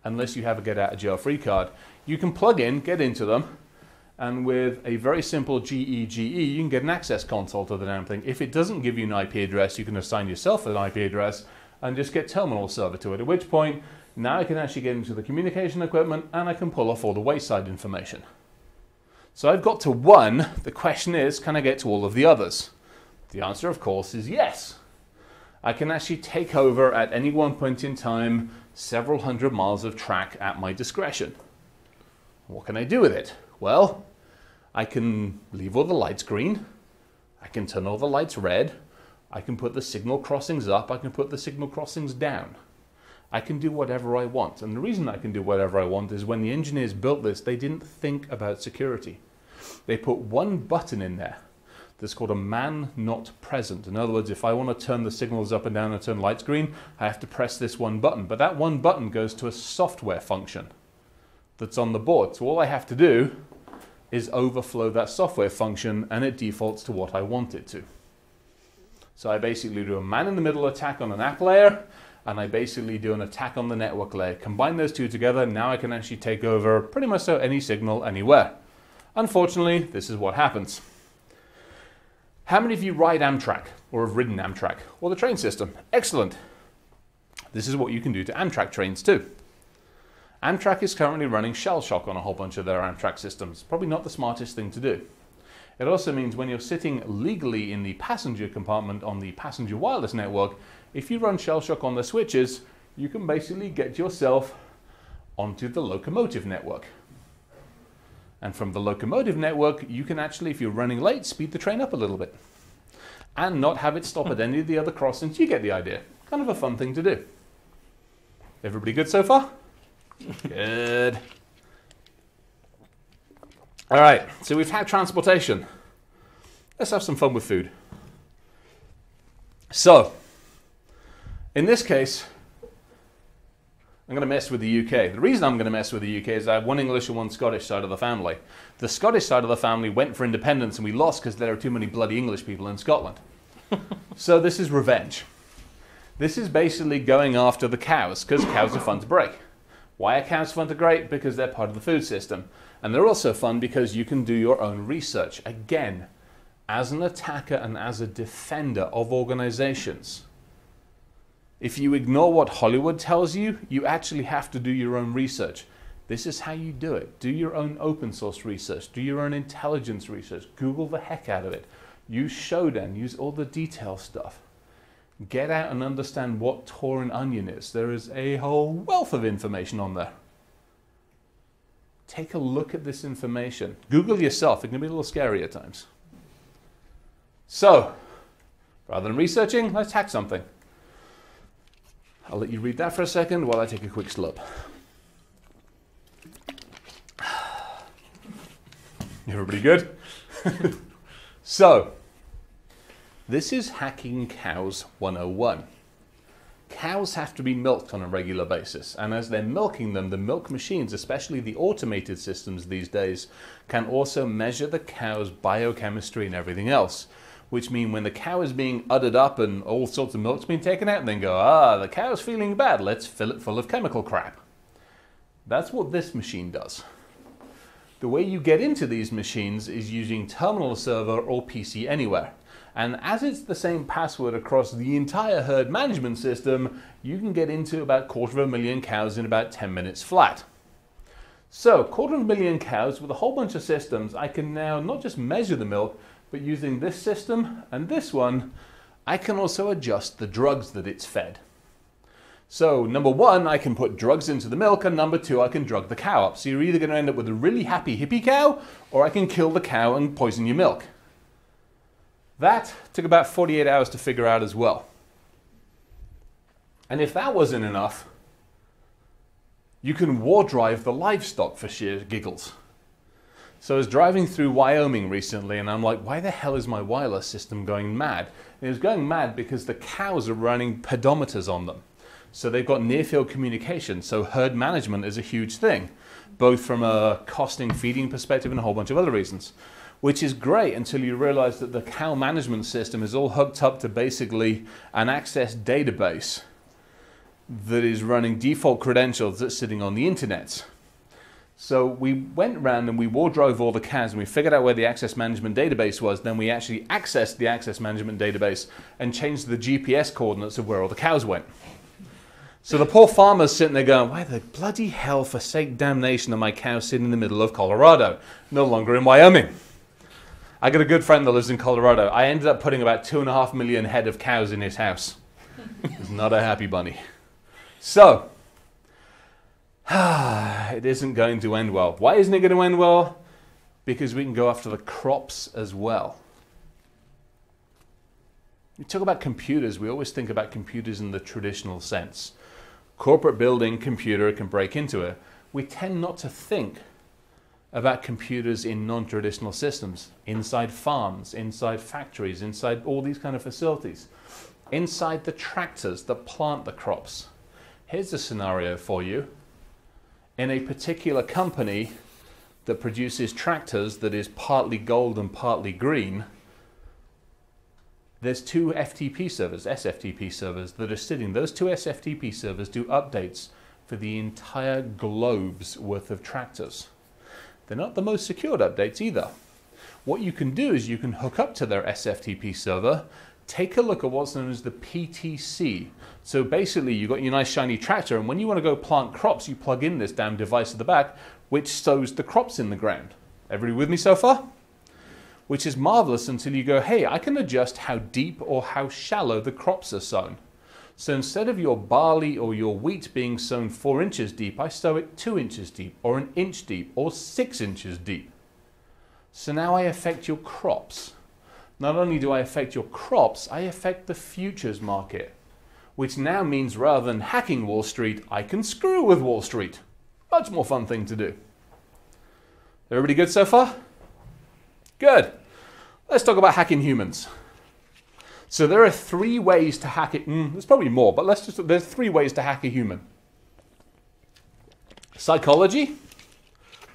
unless you have a get out of jail free card, you can plug in, get into them, and with a very simple GE, you can get an access console to the damn thing. If it doesn't give you an IP address, you can assign yourself an IP address and just get terminal server to it, at which point, now I can actually get into the communication equipment and I can pull off all the wayside information. So I've got to one. The question is, can I get to all of the others? The answer, of course, is yes. I can actually take over at any one point in time several hundred miles of track at my discretion. What can I do with it? Well, I can leave all the lights green. I can turn all the lights red. I can put the signal crossings up. I can put the signal crossings down. I can do whatever I want. And the reason I can do whatever I want is when the engineers built this, they didn't think about security. They put one button in there that's called a man not present. In other words, if I want to turn the signals up and down and turn lights green, I have to press this one button. But that one button goes to a software function that's on the board. So all I have to do is overflow that software function and it defaults to what I want it to. So I basically do a man-in-the-middle attack on an app layer, and I basically do an attack on the network layer. Combine those two together, now I can actually take over pretty much any signal anywhere. Unfortunately, this is what happens. How many of you ride Amtrak or have ridden Amtrak? Or the train system? Excellent. This is what you can do to Amtrak trains too. Amtrak is currently running Shellshock on a whole bunch of their Amtrak systems. Probably not the smartest thing to do. It also means when you're sitting legally in the passenger compartment on the passenger wireless network, if you run Shellshock on the switches, you can basically get yourself onto the locomotive network. And from the locomotive network, you can actually, if you're running late, speed the train up a little bit. And not have it stop at any of the other crossings. You get the idea. Kind of a fun thing to do. Everybody good so far? Good. All right, so we've had transportation. Let's have some fun with food. So, in this case, I'm going to mess with the UK. The reason I'm going to mess with the UK is I have one English and one Scottish side of the family. The Scottish side of the family went for independence and we lost because there are too many bloody English people in Scotland. So this is revenge. This is basically going after the cows because cows are fun to break. Why are cows fun to break? Because they're part of the food system. And they're also fun because you can do your own research. Again, as an attacker and as a defender of organizations. If you ignore what Hollywood tells you, you actually have to do your own research. This is how you do it. Do your own open source research. Do your own intelligence research. Google the heck out of it. Use Shodan. Use all the detail stuff. Get out and understand what Tor and Onion is. There is a whole wealth of information on there. Take a look at this information. Google yourself. It can be a little scary at times. So, rather than researching, let's hack something. I'll let you read that for a second while I take a quick slurp. Everybody good? So, this is Hacking Cows 101. cows have to be milked on a regular basis, and as they're milking them, the milk machines, especially the automated systems these days, can also measure the cow's biochemistry and everything else, which mean when the cow is being uddered up and all sorts of milk's being taken out, and then go, the cow's feeling bad, let's fill it full of chemical crap. That's what this machine does. The way you get into these machines is using Terminal Server or PC Anywhere. And as it's the same password across the entire herd management system, you can get into about 250,000 cows in about 10 minutes flat. So, 250,000 cows with a whole bunch of systems, I can now not just measure the milk, but using this system and this one, I can also adjust the drugs that it's fed. So, number one, I can put drugs into the milk, and number two, I can drug the cow up. So you're either going to end up with a really happy hippie cow, or I can kill the cow and poison your milk. That took about 48 hours to figure out as well. And if that wasn't enough, you can war drive the livestock for sheer giggles. So I was driving through Wyoming recently, and I'm like, why the hell is my wireless system going mad? And it was going mad because the cows are running pedometers on them. So they've got near-field communication, so herd management is a huge thing, both from a costing, feeding perspective and a whole bunch of other reasons. Which is great until you realize that the cow management system is all hooked up to basically an access database that is running default credentials that's sitting on the internet. So we went around and we war drove all the cows and we figured out where the access management database was. Then we actually accessed the access management database and changed the GPS coordinates of where all the cows went. So the poor farmer's sitting there going, why the bloody hell, for sake damnation, are my cows sitting in the middle of Colorado, no longer in Wyoming? I got a good friend that lives in Colorado. I ended up putting about 2.5 million head of cows in his house. He's not a happy bunny. So, it isn't going to end well. Why isn't it going to end well? Because we can go after the crops as well. We talk about computers. We always think about computers in the traditional sense. Corporate building, computer can break into it. We tend not to think about computers in non-traditional systems, inside farms, inside factories, inside all these kind of facilities, inside the tractors that plant the crops. Here's a scenario for you. In a particular company that produces tractors that is partly gold and partly green, there's two FTP servers, SFTP servers, that are sitting. Those two SFTP servers do updates for the entire globe's worth of tractors. They're not the most secured updates either. What you can do is you can hook up to their SFTP server, take a look at what's known as the PTC. So basically you've got your nice shiny tractor, and when you want to go plant crops, you plug in this damn device at the back, which sows the crops in the ground. Everybody with me so far? Which is marvelous until you go, hey, I can adjust how deep or how shallow the crops are sown. So instead of your barley or your wheat being sown 4 inches deep, I sow it 2 inches deep, or 1 inch deep, or 6 inches deep. So now I affect your crops. Not only do I affect your crops, I affect the futures market, which now means rather than hacking Wall Street, I can screw with Wall Street. Much more fun thing to do. Everybody good so far? Good. Let's talk about hacking humans. So there are 3 ways to hack it. There's probably more, but there's 3 ways to hack a human. Psychology,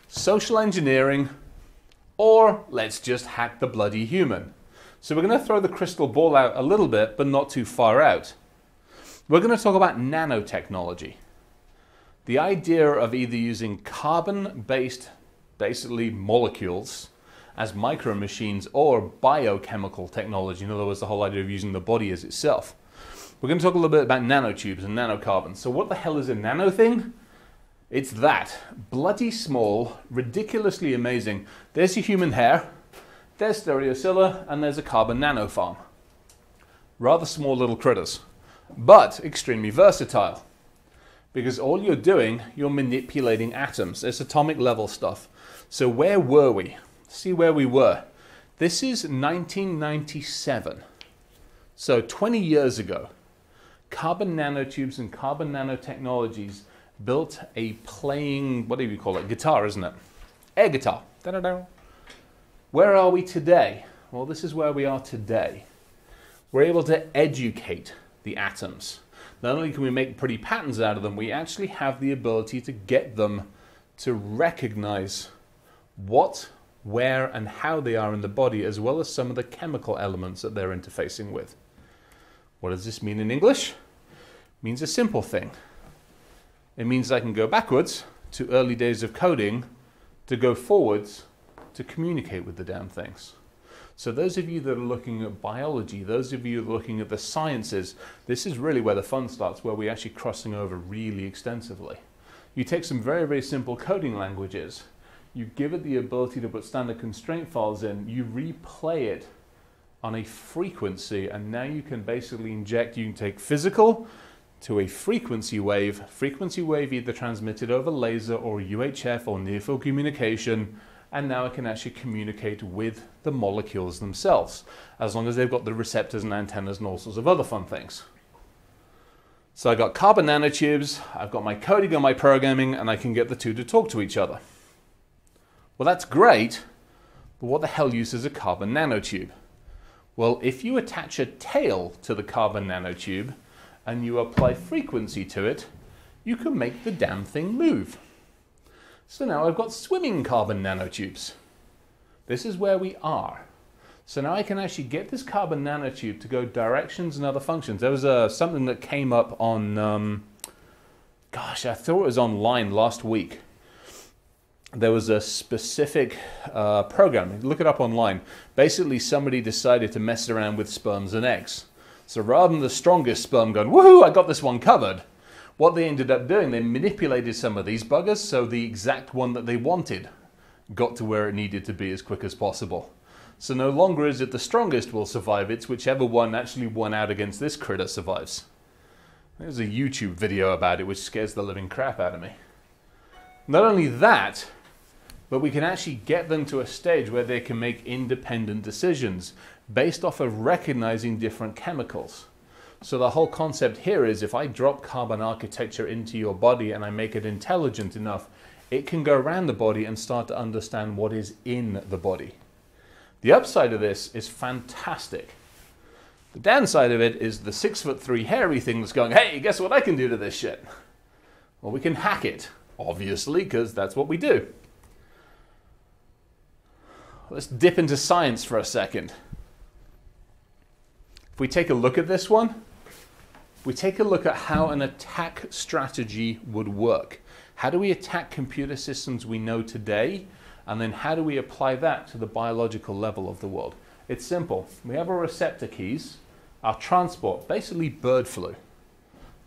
social engineering, or let's just hack the bloody human. So we're going to throw the crystal ball out a little bit, but not too far out. We're going to talk about nanotechnology. The idea of either using carbon-based, basically molecules, as micro machines, or biochemical technology. In other words, the whole idea of using the body as itself. We're going to talk a little bit about nanotubes and nanocarbon. So what the hell is a nano thing? It's that. Bloody small, ridiculously amazing. There's your human hair, there's Stereocilla, and there's a carbon nanofarm. Rather small little critters, but extremely versatile. Because all you're doing, you're manipulating atoms. It's atomic level stuff. So where were we? See where we were. This is 1997. So 20 years ago, carbon nanotubes and carbon nanotechnologies built a playing, what do you call it? Guitar, isn't it? Air guitar. Da-da-da. Where are we today? Well, this is where we are today. We're able to educate the atoms. not only can we make pretty patterns out of them, we actually have the ability to get them to recognize what, where, and how they are in the body, as well as some of the chemical elements that they're interfacing with. What does this mean in English? It means a simple thing. It means I can go backwards to early days of coding to go forwards to communicate with the damn things. So those of you that are looking at biology, those of you looking at the sciences, this is really where the fun starts, where we're actually crossing over really extensively. You take some very, very simple coding languages, you give it the ability to put standard constraint files in, you replay it on a frequency, and now you can basically inject, you can take physical to a frequency wave either transmitted over laser or UHF or near-field communication, and now I can actually communicate with the molecules themselves, as long as they've got the receptors and antennas and all sorts of other fun things. So I got carbon nanotubes, I've got my coding and my programming, and I can get the two to talk to each other. Well, that's great, but what the hell uses a carbon nanotube? Well, if you attach a tail to the carbon nanotube and you apply frequency to it, you can make the damn thing move. So now I've got swimming carbon nanotubes. This is where we are. So now I can actually get this carbon nanotube to go directions and other functions. There was something that came up on, gosh, I thought it was online last week. There was a specific program, look it up online. Basically somebody decided to mess around with sperms and eggs. So rather than the strongest sperm going, woohoo, I got this one covered, what they ended up doing, they manipulated some of these buggers so the exact one that they wanted got to where it needed to be as quick as possible. So no longer is it the strongest will survive, it's whichever one actually won out against this critter survives. There's a YouTube video about it which scares the living crap out of me. Not only that, but we can actually get them to a stage where they can make independent decisions based off of recognizing different chemicals. So the whole concept here is if I drop carbon architecture into your body and I make it intelligent enough, it can go around the body and start to understand what is in the body. The upside of this is fantastic. The downside of it is the 6'3" hairy thing that's going, hey, guess what I can do to this shit? Well, we can hack it, obviously, because that's what we do. Let's dip into science for a second. If we take a look at this one, we take a look at how an attack strategy would work. How do we attack computer systems we know today? And then how do we apply that to the biological level of the world? It's simple. We have our receptor keys, our transport, basically bird flu.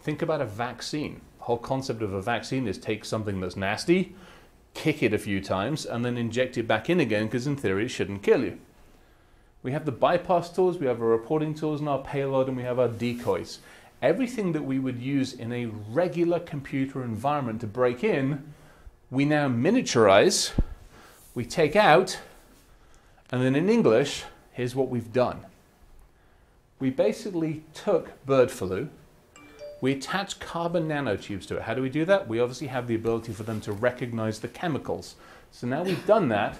Think about a vaccine. The whole concept of a vaccine is take something that's nasty, kick it a few times, and then inject it back in again, because in theory it shouldn't kill you. We have the bypass tools, we have our reporting tools and our payload, and we have our decoys. Everything that we would use in a regular computer environment to break in, we now miniaturize, we take out, and then in English, here's what we've done. We basically took bird flu, we attach carbon nanotubes to it. How do we do that? We obviously have the ability for them to recognize the chemicals. So now we've done that,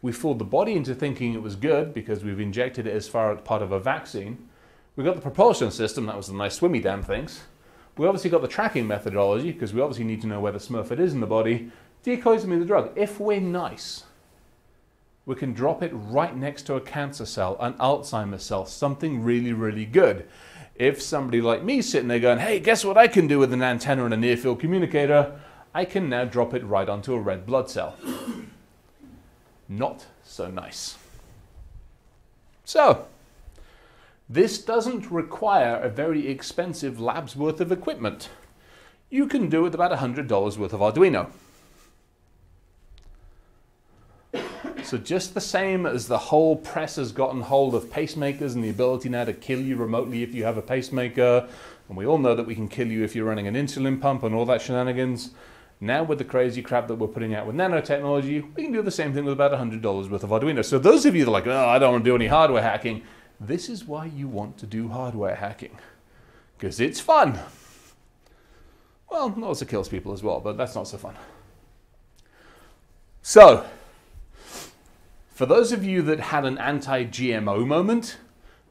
we fooled the body into thinking it was good because we've injected it as far as part of a vaccine. We got the propulsion system, that was the nice swimmy damn things. We obviously got the tracking methodology because we obviously need to know where the smurfit is in the body. Decoys and the drug. If we're nice, we can drop it right next to a cancer cell, an Alzheimer's cell, something really, really good. If somebody like me is sitting there going, hey, guess what I can do with an antenna and a near-field communicator? I can now drop it right onto a red blood cell. Not so nice. So, this doesn't require a very expensive lab's worth of equipment. You can do it with about $100 worth of Arduino. So just the same as the whole press has gotten hold of pacemakers and the ability now to kill you remotely if you have a pacemaker, and we all know that we can kill you if you're running an insulin pump and all that shenanigans, now with the crazy crap that we're putting out with nanotechnology, we can do the same thing with about $100 worth of Arduino. So those of you that are like, oh, I don't want to do any hardware hacking, this is why you want to do hardware hacking. Because it's fun. Well, it also kills people as well, but that's not so fun. So, for those of you that had an anti-GMO moment,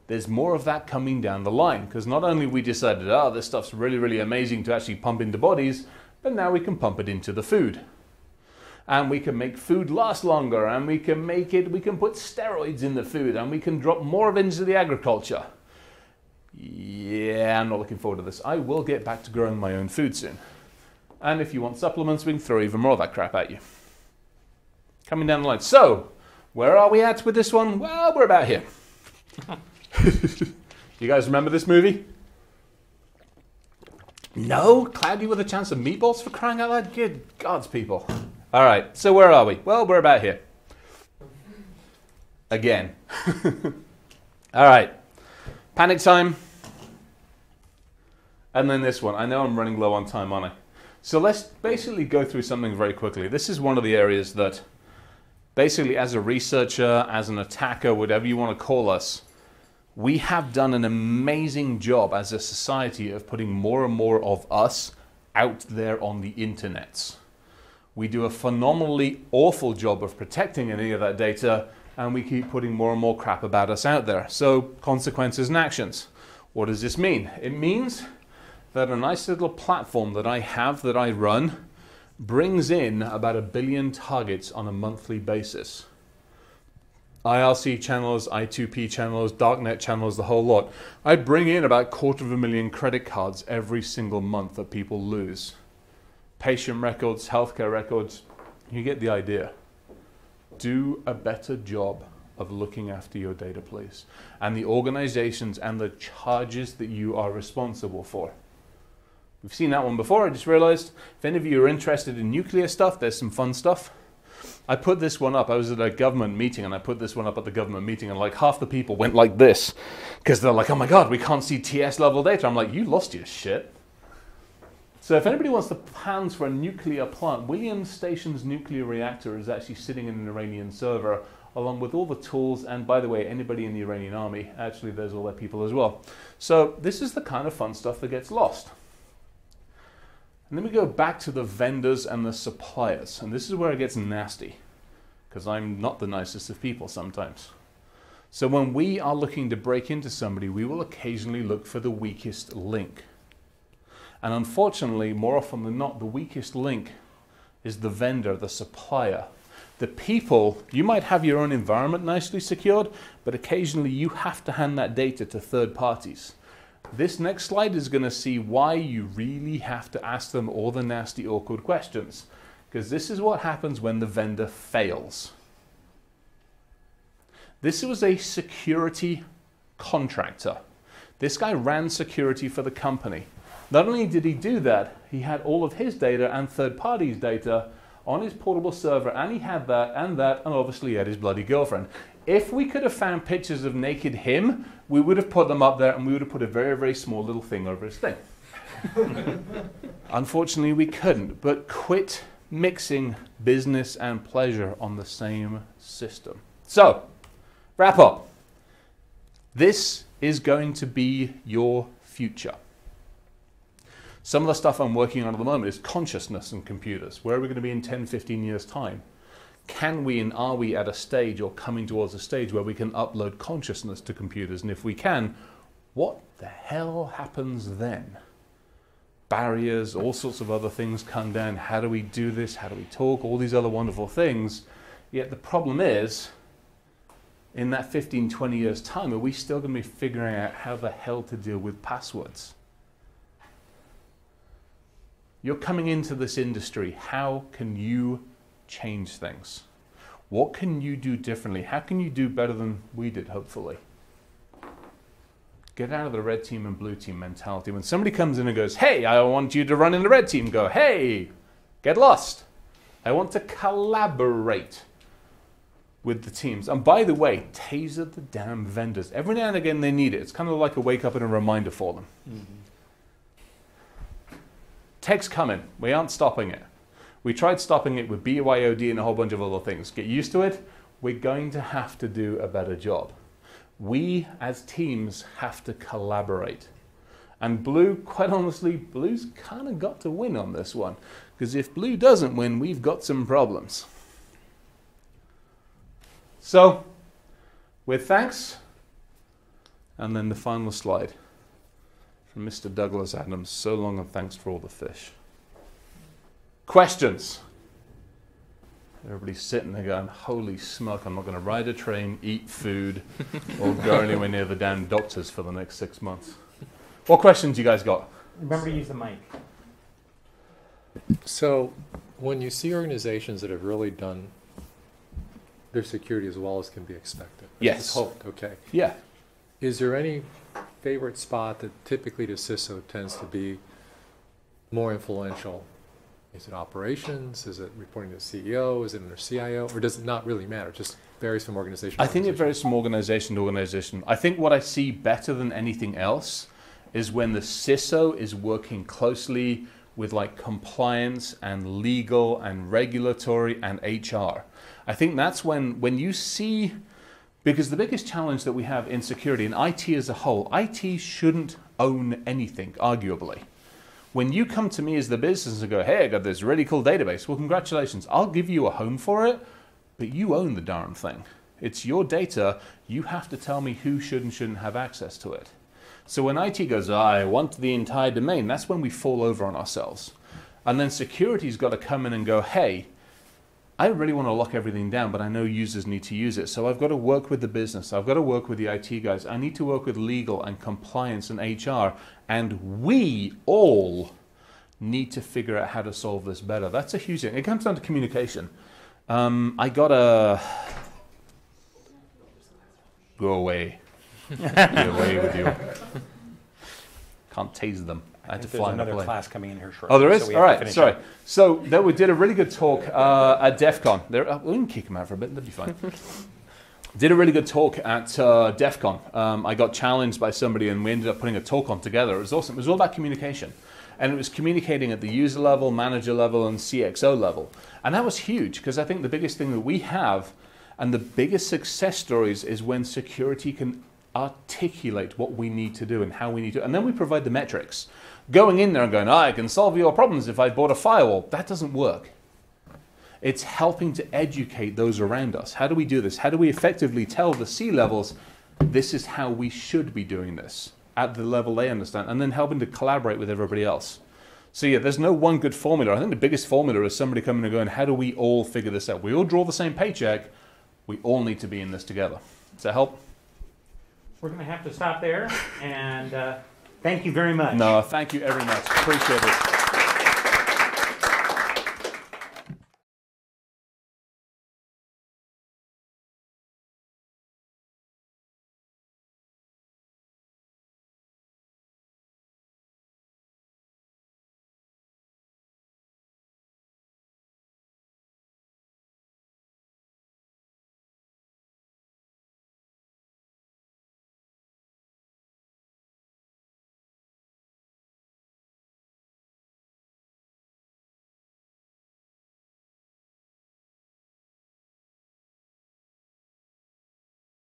there's more of that coming down the line, because not only we decided, oh, this stuff's really, really amazing to actually pump into bodies, but now we can pump it into the food. And we can make food last longer, and we can put steroids in the food, and we can drop more of it into the agriculture. Yeah, I'm not looking forward to this. I will get back to growing my own food soon. And if you want supplements, we can throw even more of that crap at you. Coming down the line. So, where are we at with this one? Well, we're about here. You guys remember this movie? No? Cloudy with a Chance of Meatballs, for crying out loud? Good gods, people. All right, so where are we? Well, we're about here. Again. All right. Panic time. And then this one. I know I'm running low on time, aren't I? So let's basically go through something very quickly. This is one of the areas that basically as a researcher, as an attacker, whatever you want to call us, we have done an amazing job as a society of putting more and more of us out there on the internets. We do a phenomenally awful job of protecting any of that data, and we keep putting more and more crap about us out there. So consequences and actions. What does this mean? It means that a nice little platform that I have, that I run, brings in about 1 billion targets on a monthly basis. IRC channels, I2P channels, darknet channels, the whole lot. I bring in about 250,000 credit cards every single month that people lose. Patient records, healthcare records, you get the idea. Do a better job of looking after your data, please. And the organizations and the charges that you are responsible for. We've seen that one before, I just realized. If any of you are interested in nuclear stuff, there's some fun stuff. I put this one up. I was at a government meeting and I put this one up at the government meeting, and like half the people went like this because they're like, oh my God, we can't see TS level data. I'm like, you lost your shit. So if anybody wants the plans for a nuclear plant, Williams Station's nuclear reactor is actually sitting in an Iranian server along with all the tools. And by the way, anybody in the Iranian army, actually there's all their people as well. So this is the kind of fun stuff that gets lost. And then we go back to the vendors and the suppliers. And this is where it gets nasty, because I'm not the nicest of people sometimes. So when we are looking to break into somebody, we will occasionally look for the weakest link. And unfortunately, more often than not, the weakest link is the vendor, the supplier. The people, you might have your own environment nicely secured, but occasionally you have to hand that data to third parties. This next slide is going to see why you really have to ask them all the nasty, awkward questions. Because this is what happens when the vendor fails. This was a security contractor. This guy ran security for the company. Not only did he do that, he had all of his data and third parties' data on his portable server, and he had that, and obviously he had his bloody girlfriend. If we could have found pictures of naked him, we would have put them up there, and we would have put a very, very small little thing over his thing. Unfortunately, we couldn't, but quit mixing business and pleasure on the same system. So, wrap up. This is going to be your future. Some of the stuff I'm working on at the moment is consciousness and computers. Where are we going to be in 10, 15 years' time? Can we and are we at a stage or coming towards a stage where we can upload consciousness to computers? And if we can, what the hell happens then? Barriers, all sorts of other things come down. How do we do this? How do we talk? All these other wonderful things. Yet the problem is, in that 15, 20 years' time, are we still going to be figuring out how the hell to deal with passwords? You're coming into this industry. How can you change things? What can you do differently? How can you do better than we did, hopefully? Get out of the red team and blue team mentality. When somebody comes in and goes, hey, I want you to run in the red team, go, hey, get lost. I want to collaborate with the teams. And by the way, taser the damn vendors. Every now and again they need it. It's kind of like a wake up and a reminder for them. Mm-hmm. Tech's coming. We aren't stopping it. We tried stopping it with BYOD and a whole bunch of other things. Get used to it. We're going to have to do a better job. We, as teams, have to collaborate. And Blue, quite honestly, Blue's kind of got to win on this one. Because if Blue doesn't win, we've got some problems. So, with thanks, And then the final slide from Mr. Douglas Adams. So long and thanks for all the fish. Questions? Everybody's sitting there going, holy smoke, I'm not going to ride a train, eat food, or go anywhere near the damn doctors for the next 6 months. What questions you guys got? Remember to use the mic. So when you see organizations that have really done their security as well as can be expected, Yes. it's hoped, okay. Yeah. Is there any favorite spot that typically the CISO tends to be more influential? Is it operations? Is it reporting to the CEO? Is it under CIO? Or does it not really matter? It just varies from organization to I think it organization? varies from organization to organization. I think what I see better than anything else is when the CISO is working closely with like compliance and legal and regulatory and HR. I think that's when you see, because the biggest challenge that we have in security and IT as a whole, IT shouldn't own anything, arguably. When you come to me as the business and go, hey, I got this really cool database, well, congratulations, I'll give you a home for it, but you own the darn thing. It's your data. You have to tell me who should and shouldn't have access to it. So when IT goes, I want the entire domain, that's when we fall over on ourselves. And then security's got to come in and go, hey, I really want to lock everything down, but I know users need to use it. So I've got to work with the business. I've got to work with the IT guys. I need to work with legal and compliance and HR. And we all need to figure out how to solve this better. That's a huge thing. It comes down to communication. I got a... Go away. Get away with you. Can't tase them. I had to fly another in a plane. class coming in here shortly. Oh, there is? So All right, sorry. So we did a really good talk at Defcon. We can kick them out for a bit, that'd be fine. Did a really good talk at Defcon. I got challenged by somebody and we ended up putting a talk on together. It was awesome. It was all about communication. And it was communicating at the user level, manager level, and CXO level. And that was huge because I think the biggest thing that we have and the biggest success stories is when security can articulate what we need to do and how we need to, and then we provide the metrics. Going in there and going, I can solve your problems if I bought a firewall, that doesn't work. It's helping to educate those around us. How do we do this? How do we effectively tell the C-levels, this is how we should be doing this at the level they understand, and then helping to collaborate with everybody else. So yeah, there's no one good formula. I think the biggest formula is somebody coming and going, how do we all figure this out? We all draw the same paycheck. We all need to be in this together. Does that help? We're going to have to stop there, and thank you very much. No, thank you very much. Appreciate it.